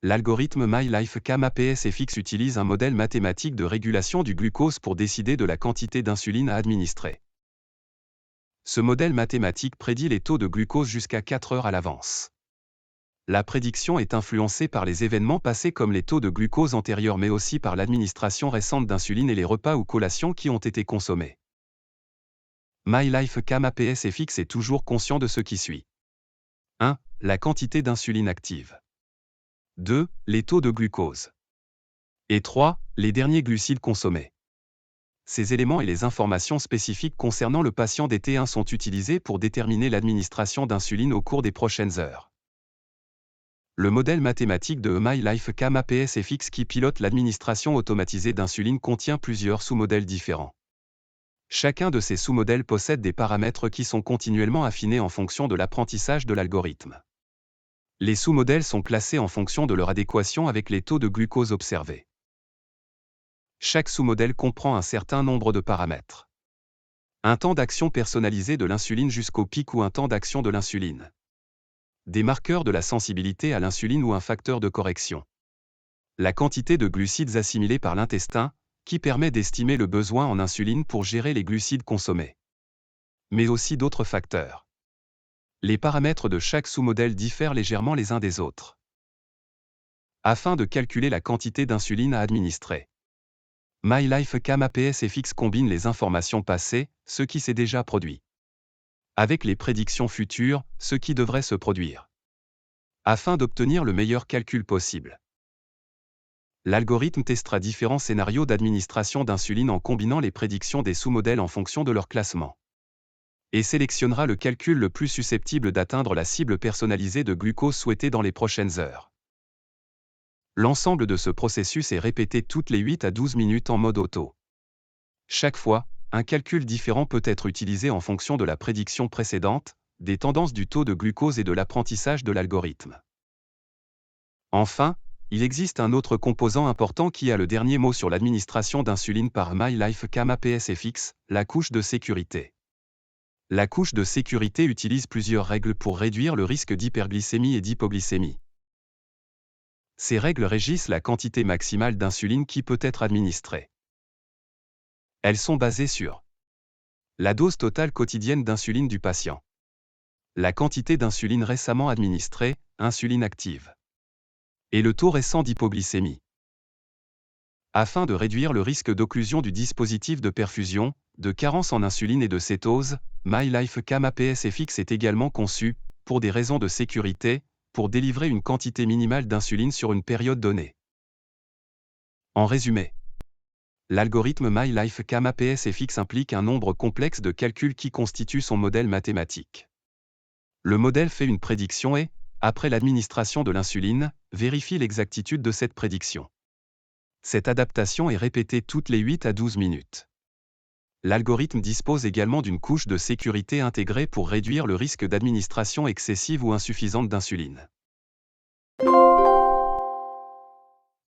L'algorithme MyLifeCam-APS-FX utilise un modèle mathématique de régulation du glucose pour décider de la quantité d'insuline à administrer. Ce modèle mathématique prédit les taux de glucose jusqu'à 4 heures à l'avance. La prédiction est influencée par les événements passés comme les taux de glucose antérieurs mais aussi par l'administration récente d'insuline et les repas ou collations qui ont été consommés. MyLifeCam-APS-FX est toujours conscient de ce qui suit. 1. La quantité d'insuline active. 2. Les taux de glucose. Et 3. Les derniers glucides consommés. Ces éléments et les informations spécifiques concernant le patient DT1 sont utilisés pour déterminer l'administration d'insuline au cours des prochaines heures. Le modèle mathématique de MyLifeCam-APS-FX qui pilote l'administration automatisée d'insuline contient plusieurs sous-modèles différents. Chacun de ces sous-modèles possède des paramètres qui sont continuellement affinés en fonction de l'apprentissage de l'algorithme. Les sous-modèles sont classés en fonction de leur adéquation avec les taux de glucose observés. Chaque sous-modèle comprend un certain nombre de paramètres. Un temps d'action personnalisé de l'insuline jusqu'au pic ou un temps d'action de l'insuline. Des marqueurs de la sensibilité à l'insuline ou un facteur de correction. La quantité de glucides assimilés par l'intestin, qui permet d'estimer le besoin en insuline pour gérer les glucides consommés. Mais aussi d'autres facteurs. Les paramètres de chaque sous-modèle diffèrent légèrement les uns des autres. Afin de calculer la quantité d'insuline à administrer, MyLifeCam-APS-FX combine les informations passées, ce qui s'est déjà produit, avec les prédictions futures, ce qui devrait se produire, afin d'obtenir le meilleur calcul possible. L'algorithme testera différents scénarios d'administration d'insuline en combinant les prédictions des sous-modèles en fonction de leur classement, et sélectionnera le calcul le plus susceptible d'atteindre la cible personnalisée de glucose souhaitée dans les prochaines heures. L'ensemble de ce processus est répété toutes les 8 à 12 minutes en mode auto. Chaque fois, un calcul différent peut être utilisé en fonction de la prédiction précédente, des tendances du taux de glucose et de l'apprentissage de l'algorithme. Enfin, il existe un autre composant important qui a le dernier mot sur l'administration d'insuline par MyLifeCam-APS-FX, la couche de sécurité. La couche de sécurité utilise plusieurs règles pour réduire le risque d'hyperglycémie et d'hypoglycémie. Ces règles régissent la quantité maximale d'insuline qui peut être administrée. Elles sont basées sur la dose totale quotidienne d'insuline du patient, la quantité d'insuline récemment administrée, insuline active, et le taux récent d'hypoglycémie. Afin de réduire le risque d'occlusion du dispositif de perfusion, de carence en insuline et de cétose, MyLifeCam-APS-FX est également conçu, pour des raisons de sécurité, pour délivrer une quantité minimale d'insuline sur une période donnée. En résumé, l'algorithme MyLifeCam-APS-FX implique un nombre complexe de calculs qui constituent son modèle mathématique. Le modèle fait une prédiction et, après l'administration de l'insuline, vérifie l'exactitude de cette prédiction. Cette adaptation est répétée toutes les 8 à 12 minutes. L'algorithme dispose également d'une couche de sécurité intégrée pour réduire le risque d'administration excessive ou insuffisante d'insuline.